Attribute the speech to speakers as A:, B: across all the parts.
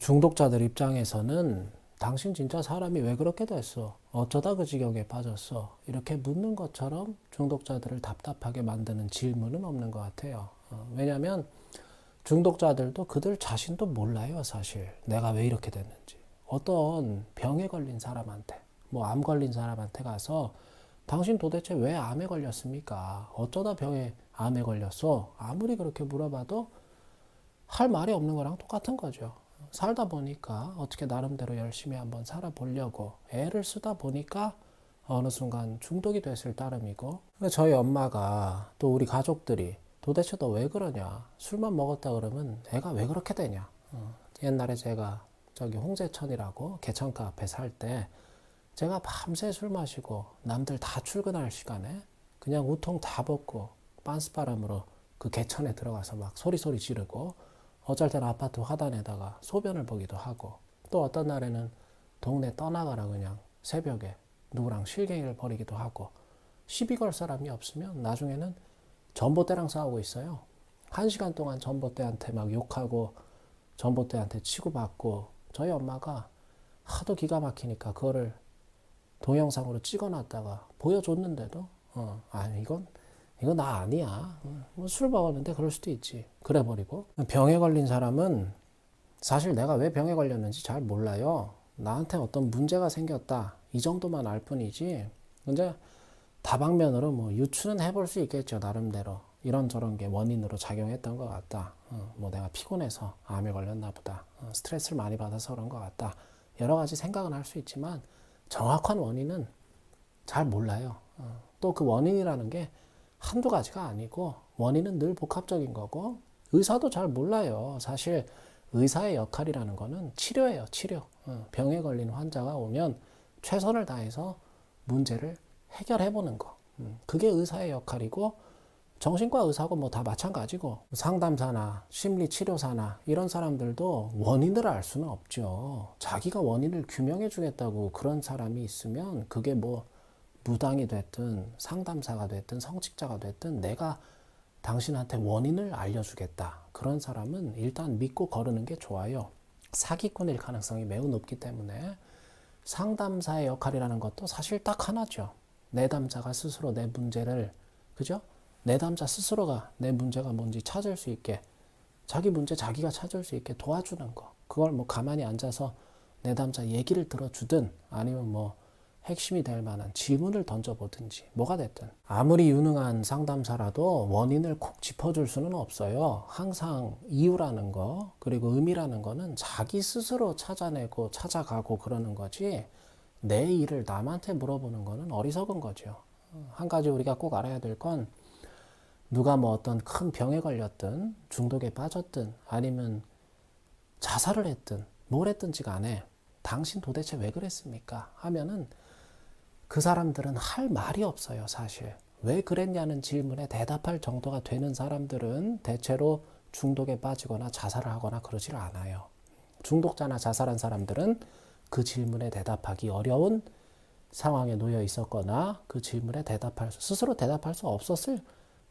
A: 중독자들 입장에서는 당신 진짜 사람이 왜 그렇게 됐어? 어쩌다 그 지경에 빠졌어? 이렇게 묻는 것처럼 중독자들을 답답하게 만드는 질문은 없는 것 같아요. 왜냐하면 중독자들도 그들 자신도 몰라요, 사실. 내가 왜 이렇게 됐는지. 어떤 병에 걸린 사람한테, 뭐 암 걸린 사람한테 가서 당신 도대체 왜 암에 걸렸습니까? 어쩌다 암에 걸렸어? 아무리 그렇게 물어봐도 할 말이 없는 거랑 똑같은 거죠. 살다 보니까 어떻게 나름대로 열심히 한번 살아보려고 애를 쓰다 보니까 어느 순간 중독이 됐을 따름이고, 저희 엄마가 또 우리 가족들이 도대체 너 왜 그러냐, 술만 먹었다 그러면 애가 왜 그렇게 되냐. 옛날에 제가 저기 홍제천이라고 개천가 앞에 살 때 제가 밤새 술 마시고 남들 다 출근할 시간에 그냥 우통 다 벗고 빤스바람으로 그 개천에 들어가서 막 소리소리 지르고, 어쩔 때는 아파트 화단에다가 소변을 보기도 하고, 또 어떤 날에는 동네 떠나가라 그냥 새벽에 누구랑 실갱이를 벌이기도 하고, 시비 걸 사람이 없으면 나중에는 전봇대랑 싸우고 있어요. 1시간 동안 전봇대한테 막 욕하고 전봇대한테 치고받고, 저희 엄마가 하도 기가 막히니까 그거를 동영상으로 찍어놨다가 보여줬는데도 아니 이거 나 아니야. 뭐 술 먹었는데 그럴 수도 있지. 그래버리고. 병에 걸린 사람은 사실 내가 왜 병에 걸렸는지 잘 몰라요. 나한테 어떤 문제가 생겼다, 이 정도만 알 뿐이지. 근데 다방면으로 뭐 유추는 해볼 수 있겠죠, 나름대로. 이런저런 게 원인으로 작용했던 것 같다. 뭐 내가 피곤해서 암에 걸렸나 보다. 스트레스를 많이 받아서 그런 것 같다. 여러 가지 생각은 할 수 있지만 정확한 원인은 잘 몰라요. 또 그 원인이라는 게 한두 가지가 아니고 원인은 늘 복합적인 거고, 의사도 잘 몰라요. 사실 의사의 역할이라는 거는 치료예요, 치료. 병에 걸린 환자가 오면 최선을 다해서 문제를 해결해보는 거. 그게 의사의 역할이고, 정신과 의사고 뭐 다 마찬가지고, 상담사나 심리치료사나 이런 사람들도 원인을 알 수는 없죠. 자기가 원인을 규명해 주겠다고 그런 사람이 있으면 그게 뭐 무당이 됐든 상담사가 됐든 성직자가 됐든 내가 당신한테 원인을 알려주겠다, 그런 사람은 일단 믿고 거르는 게 좋아요. 사기꾼일 가능성이 매우 높기 때문에. 상담사의 역할이라는 것도 사실 딱 하나죠. 내담자가 스스로 내 문제를, 그죠? 내담자 스스로가 내 문제가 뭔지 찾을 수 있게, 자기 문제 자기가 찾을 수 있게 도와주는 거. 그걸 뭐 가만히 앉아서 내담자 얘기를 들어주든 아니면 뭐 핵심이 될 만한 질문을 던져보든지 뭐가 됐든. 아무리 유능한 상담사라도 원인을 콕 짚어줄 수는 없어요. 항상 이유라는 거, 그리고 의미라는 거는 자기 스스로 찾아내고 찾아가고 그러는 거지, 내 일을 남한테 물어보는 거는 어리석은 거죠. 한 가지 우리가 꼭 알아야 될 건, 누가 뭐 어떤 큰 병에 걸렸든 중독에 빠졌든 아니면 자살을 했든 뭘 했든지 간에 당신 도대체 왜 그랬습니까 하면은 그 사람들은 할 말이 없어요, 사실. 왜 그랬냐는 질문에 대답할 정도가 되는 사람들은 대체로 중독에 빠지거나 자살을 하거나 그러질 않아요. 중독자나 자살한 사람들은 그 질문에 대답하기 어려운 상황에 놓여 있었거나 그 질문에 스스로 대답할 수 없었을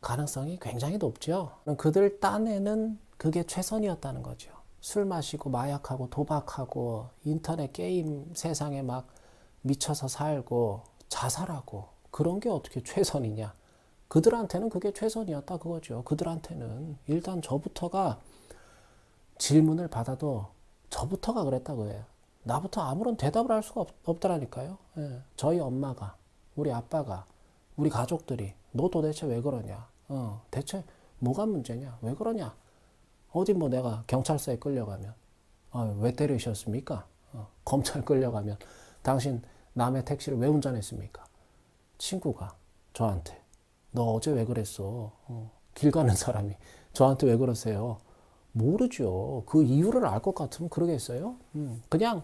A: 가능성이 굉장히 높죠. 그들 딴에는 그게 최선이었다는 거죠. 술 마시고 마약하고 도박하고 인터넷 게임 세상에 막 미쳐서 살고 자살하고 그런 게 어떻게 최선이냐. 그들한테는 그게 최선이었다 그거죠. 그들한테는 일단 저부터가 질문을 받아도 저부터가 그랬다 그거예요. 나부터 아무런 대답을 할 수가 없더라니까요. 예. 저희 엄마가, 우리 아빠가, 우리 가족들이 너 도대체 왜 그러냐, 대체 뭐가 문제냐, 왜 그러냐, 어디 뭐 내가 경찰서에 끌려가면 왜 때리셨습니까, 검찰 끌려가면 당신 남의 택시를 왜 운전했습니까, 친구가 저한테 너 어제 왜 그랬어, 길 가는 사람이 저한테 왜 그러세요, 모르죠. 그 이유를 알 것 같으면 그러겠어요? 그냥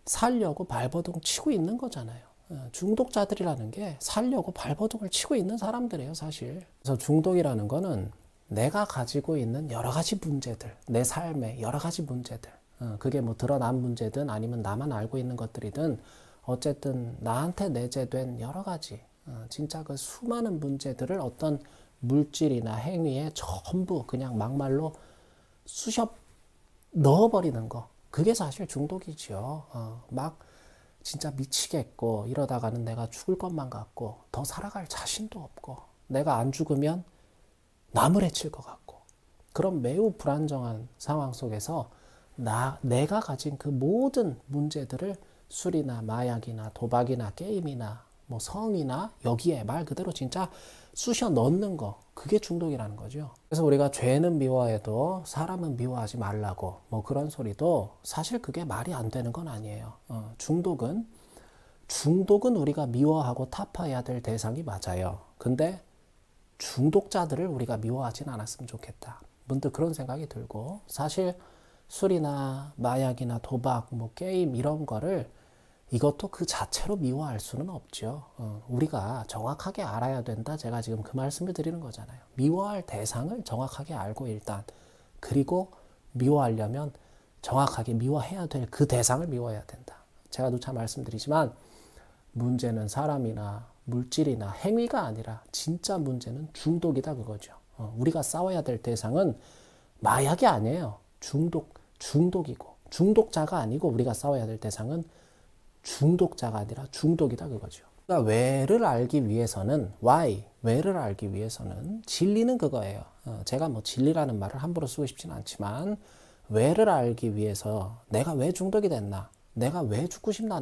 A: 살려고 발버둥 치고 있는 거잖아요. 중독자들이라는 게 살려고 발버둥을 치고 있는 사람들이에요, 사실. 그래서 중독이라는 거는 내가 가지고 있는 여러 가지 문제들, 내 삶의 여러 가지 문제들, 그게 뭐 드러난 문제든 아니면 나만 알고 있는 것들이든 어쨌든 나한테 내재된 여러 가지, 진짜 그 수많은 문제들을 어떤 물질이나 행위에 전부 그냥 막말로 쑤셔 넣어버리는 거. 그게 사실 중독이지요. 막 진짜 미치겠고 이러다가는 내가 죽을 것만 같고 더 살아갈 자신도 없고 내가 안 죽으면 남을 해칠 것 같고 그런 매우 불안정한 상황 속에서 내가 가진 그 모든 문제들을 술이나 마약이나 도박이나 게임이나 뭐 성이나 여기에 말 그대로 진짜 쑤셔 넣는 거 그게 중독이라는 거죠. 그래서 우리가 죄는 미워해도 사람은 미워하지 말라고 뭐 그런 소리도 사실 그게 말이 안 되는 건 아니에요. 중독은 우리가 미워하고 타파해야 될 대상이 맞아요. 근데 중독자들을 우리가 미워하진 않았으면 좋겠다. 문득 그런 생각이 들고 사실 술이나 마약이나 도박, 뭐 게임 이런 거를 이것도 그 자체로 미워할 수는 없죠. 우리가 정확하게 알아야 된다. 제가 지금 그 말씀을 드리는 거잖아요. 미워할 대상을 정확하게 알고 일단 그리고 미워하려면 정확하게 미워해야 될 그 대상을 미워해야 된다. 제가 누차 말씀드리지만 문제는 사람이나 물질이나 행위가 아니라 진짜 문제는 중독이다 그거죠. 우리가 싸워야 될 대상은 마약이 아니에요. 중독이고 중독자가 아니고 우리가 싸워야 될 대상은 중독자가 아니라 중독이다 그거죠. 그러니까 왜를 알기 위해서는 왜를 알기 위해서는 진리는 그거예요. 제가 뭐 진리라는 말을 함부로 쓰고 싶지는 않지만 왜를 알기 위해서 내가 왜 중독이 됐나? 내가 왜 죽고 싶나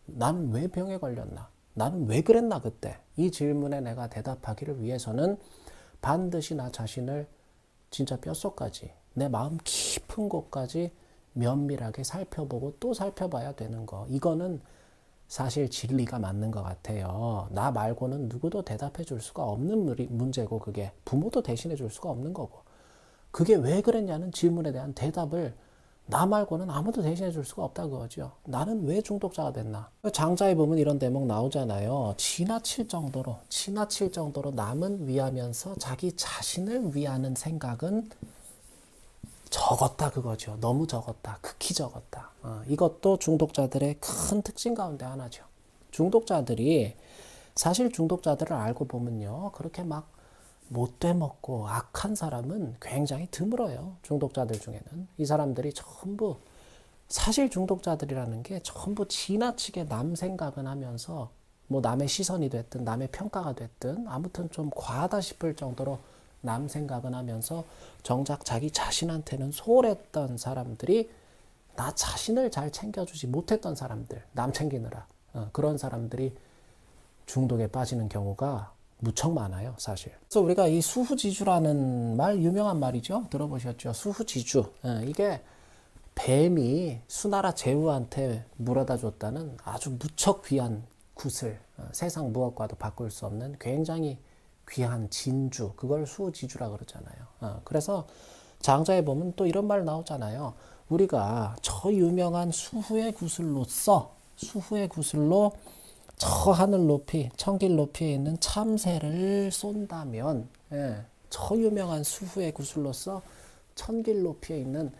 A: 나는 왜 병에 걸렸나? 나는 왜 그랬나 그때? 이 질문에 내가 대답하기를 위해서는 반드시 나 자신을 진짜 뼛속까지 내 마음 깊은 곳까지 면밀하게 살펴보고 또 살펴봐야 되는 거. 이거는 사실 진리가 맞는 것 같아요. 나 말고는 누구도 대답해 줄 수가 없는 문제고 그게 부모도 대신해 줄 수가 없는 거고 그게 왜 그랬냐는 질문에 대한 대답을 나 말고는 아무도 대신해 줄 수가 없다 그거죠. 나는 왜 중독자가 됐나? 장자에 보면 이런 대목 나오잖아요. 지나칠 정도로 남은 위하면서 자기 자신을 위하는 생각은 적었다 그거죠. 너무 적었다. 극히 적었다. 이것도 중독자들의 큰 특징 가운데 하나죠. 사실 중독자들을 알고 보면요. 그렇게 막 못돼 먹고 악한 사람은 굉장히 드물어요. 중독자들 중에는. 이 사람들이 전부 사실 중독자들이라는 게 전부 지나치게 남 생각은 하면서 뭐 남의 시선이 됐든 남의 평가가 됐든 아무튼 좀 과하다 싶을 정도로 남 생각은 하면서 정작 자기 자신한테는 소홀했던 사람들이 나 자신을 잘 챙겨주지 못했던 사람들, 남 챙기느라 그런 사람들이 중독에 빠지는 경우가 무척 많아요, 사실. 그래서 우리가 이 수후지주라는 말 유명한 말이죠. 들어보셨죠? 수후지주. 이게 뱀이 수나라 제후한테 물어다 줬다는 아주 무척 귀한 구슬, 세상 무엇과도 바꿀 수 없는 굉장히 귀한 진주, 그걸 수지주라 그러잖아요. 그래서 장자에 보면 또 이런 말 나오잖아요. 우리가 저 유명한 수후의 구슬로 저 하늘 높이, 천길 높이에 있는 참새를 쏜다면, 저 유명한 수후의 구슬로서 천길 높이에 있는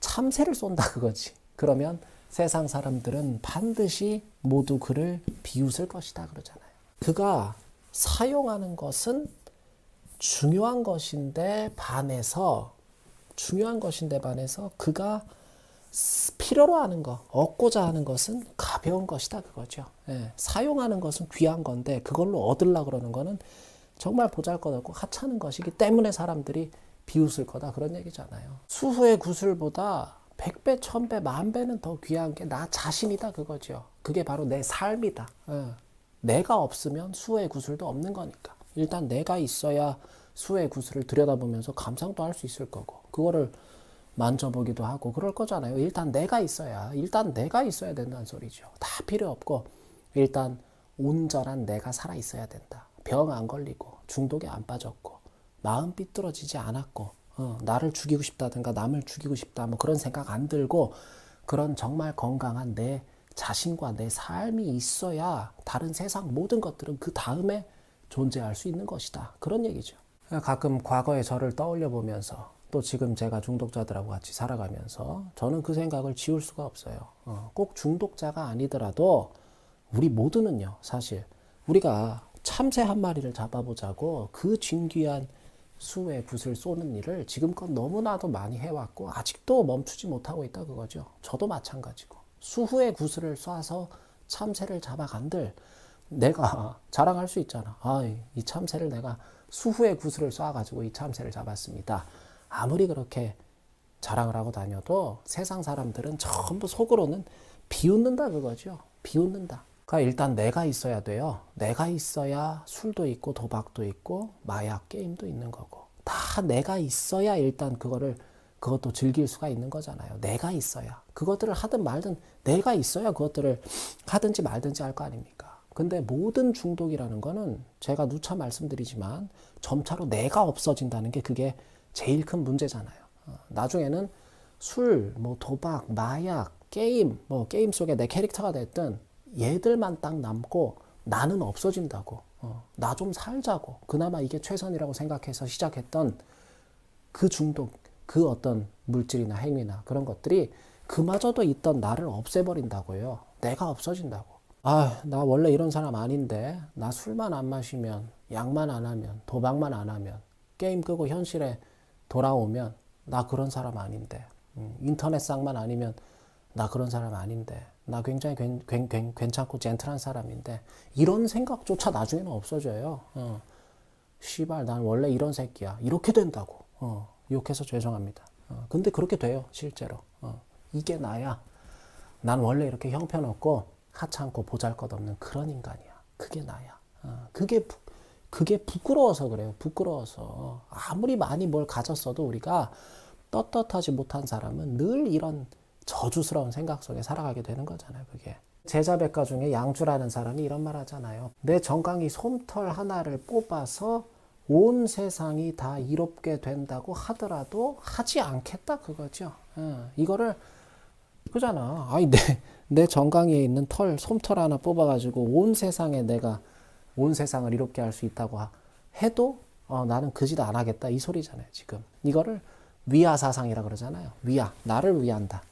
A: 참새를 쏜다 그거지. 그러면 세상 사람들은 반드시 모두 그를 비웃을 것이다 그러잖아요. 그가 사용하는 것은 중요한 것인데 반해서 그가 필요로 하는 거, 얻고자 하는 것은 가벼운 것이다 그거죠. 사용하는 것은 귀한 건데 그걸로 얻으려고 그러는 거는 정말 보잘것없고 하찮은 것이기 때문에 사람들이 비웃을 거다 그런 얘기잖아요. 수후의 구슬보다 100배, 1000배, 10,000배는 더 귀한 게 나 자신이다 그거죠. 그게 바로 내 삶이다. 내가 없으면 수의 구슬도 없는 거니까. 일단 내가 있어야 수의 구슬을 들여다보면서 감상도 할 수 있을 거고 그거를 만져보기도 하고 그럴 거잖아요. 일단 내가 있어야 된다는 소리죠. 다 필요 없고 일단 온전한 내가 살아 있어야 된다. 병 안 걸리고 중독에 안 빠졌고 마음 삐뚤어지지 않았고 나를 죽이고 싶다든가 남을 죽이고 싶다 뭐 그런 생각 안 들고 그런 정말 건강한 내 자신과 내 삶이 있어야 다른 세상 모든 것들은 그 다음에 존재할 수 있는 것이다. 그런 얘기죠. 가끔 과거의 저를 떠올려 보면서 또 지금 제가 중독자들하고 같이 살아가면서 저는 그 생각을 지울 수가 없어요. 꼭 중독자가 아니더라도 우리 모두는요. 사실 우리가 참새 한 마리를 잡아보자고 그 진귀한 수의 굿을 쏘는 일을 지금껏 너무나도 많이 해왔고 아직도 멈추지 못하고 있다 그거죠. 저도 마찬가지고 수후의 굿을 쏴서 참새를 잡아간들 내가 자랑할 수 있잖아. 이 참새를 내가 수후의 굿을 쏴가지고 이 참새를 잡았습니다. 아무리 그렇게 자랑을 하고 다녀도 세상 사람들은 전부 속으로는 비웃는다 그거죠. 비웃는다. 그러니까 일단 내가 있어야 돼요. 내가 있어야 술도 있고 도박도 있고 마약 게임도 있는 거고 다 내가 있어야 일단 그것도 즐길 수가 있는 거잖아요. 내가 있어야 그것들을 하든 말든 내가 있어야 그것들을 하든지 말든지 할 거 아닙니까? 근데 모든 중독이라는 거는 제가 누차 말씀드리지만 점차로 내가 없어진다는 게 그게 제일 큰 문제잖아요. 나중에는 술, 뭐 도박, 마약, 게임, 뭐 게임 속에 내 캐릭터가 됐든 얘들만 딱 남고 나는 없어진다고. 나 좀 살자고. 그나마 이게 최선이라고 생각해서 시작했던 그 중독, 그 어떤 물질이나 행위나 그런 것들이 그마저도 있던 나를 없애버린다고요. 내가 없어진다고. 나 원래 이런 사람 아닌데 나 술만 안 마시면 약만 안 하면 도박만 안 하면 게임 끄고 현실에 돌아오면 나 그런 사람 아닌데 인터넷상만 아니면 나 그런 사람 아닌데 나 굉장히 괜찮고 젠틀한 사람인데 이런 생각조차 나중에는 없어져요. 씨발 난 원래 이런 새끼야 이렇게 된다고 욕해서 죄송합니다. 근데 그렇게 돼요 실제로. 이게 나야. 난 원래 이렇게 형편없고 하찮고 보잘것없는 그런 인간이야. 그게 나야. 그게 부끄러워서 그래요. 부끄러워서. 아무리 많이 뭘 가졌어도 우리가 떳떳하지 못한 사람은 늘 이런 저주스러운 생각 속에 살아가게 되는 거잖아요. 그게. 제자백과 중에 양주라는 사람이 이런 말 하잖아요. 내 정강이 솜털 하나를 뽑아서 온 세상이 다 이롭게 된다고 하더라도 하지 않겠다 그거죠. 이거를 그잖아. 내 정강이에 있는 솜털 하나 뽑아가지고 온 세상을 이롭게 할 수 있다고 해도 나는 그 짓 안 하겠다 이 소리잖아요. 지금 이거를 위아사상이라 그러잖아요. 나를 위한다.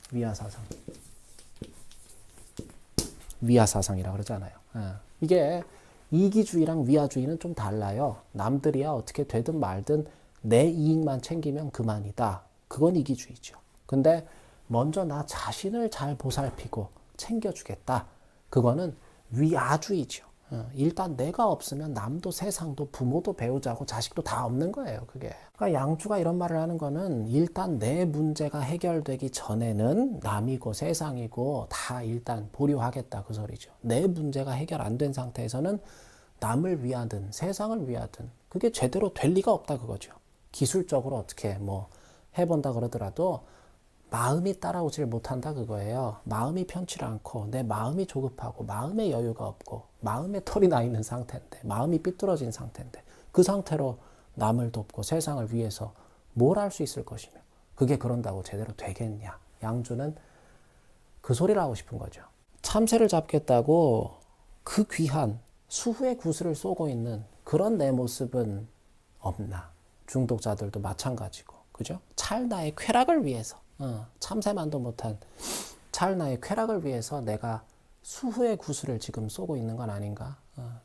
A: 위아사상이라 그러잖아요. 이게 이기주의랑 위아주의는 좀 달라요. 남들이야 어떻게 되든 말든 내 이익만 챙기면 그만이다. 그건 이기주의죠. 근데 먼저 나 자신을 잘 보살피고 챙겨주겠다. 그거는 위아주의죠. 일단 내가 없으면 남도 세상도 부모도 배우자고 자식도 다 없는 거예요. 그게. 그러니까 양주가 이런 말을 하는 거는 일단 내 문제가 해결되기 전에는 남이고 세상이고 다 일단 보류하겠다 그 소리죠. 내 문제가 해결 안 된 상태에서는 남을 위하든 세상을 위하든 그게 제대로 될 리가 없다 그거죠. 기술적으로 어떻게 뭐 해본다 그러더라도 마음이 따라오질 못한다 그거예요. 마음이 편치 않고 내 마음이 조급하고 마음의 여유가 없고 마음에 털이 나 있는 상태인데 마음이 삐뚤어진 상태인데 그 상태로 남을 돕고 세상을 위해서 뭘 할 수 있을 것이며 그게 그런다고 제대로 되겠냐. 양주는 그 소리를 하고 싶은 거죠. 참새를 잡겠다고 그 귀한 수후의 구슬을 쏘고 있는 그런 내 모습은 없나. 중독자들도 마찬가지고 그죠? 찰나의 쾌락을 위해서 참새만도 못한 찰나의 쾌락을 위해서 내가 수후의 구슬을 지금 쏘고 있는 건 아닌가?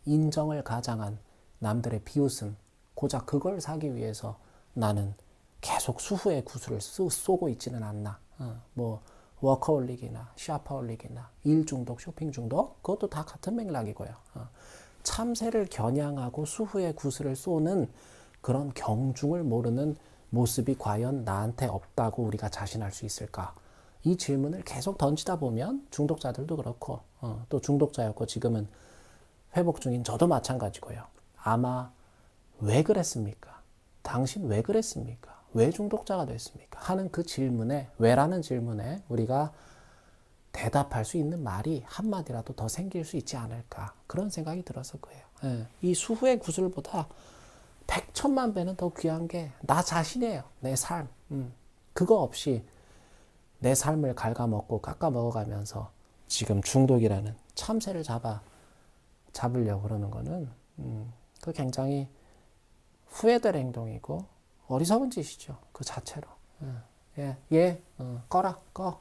A: 인정을 가장한 남들의 비웃음, 고작 그걸 사기 위해서 나는 계속 수후의 구슬을 쏘고 있지는 않나? 뭐 워커홀릭이나 샤파홀릭이나 일 중독, 쇼핑 중독 그것도 다 같은 맥락이고요. 참새를 겨냥하고 수후의 구슬을 쏘는 그런 경중을 모르는 모습이 과연 나한테 없다고 우리가 자신할 수 있을까? 이 질문을 계속 던지다 보면 중독자들도 그렇고 또 중독자였고 지금은 회복 중인 저도 마찬가지고요. 아마 왜 그랬습니까? 당신 왜 그랬습니까? 왜 중독자가 됐습니까? 하는 그 질문에 왜라는 질문에 우리가 대답할 수 있는 말이 한마디라도 더 생길 수 있지 않을까 그런 생각이 들어서 그래요. 이 수후의 구슬보다 100천만 배는 더 귀한 게 나 자신이에요. 내 삶. 그거 없이 내 삶을 갉아먹고 깎아먹어가면서 지금 중독이라는 참새를 잡으려고 그러는 거는 그 굉장히 후회될 행동이고 어리석은 짓이죠. 그 자체로. 꺼라, 꺼.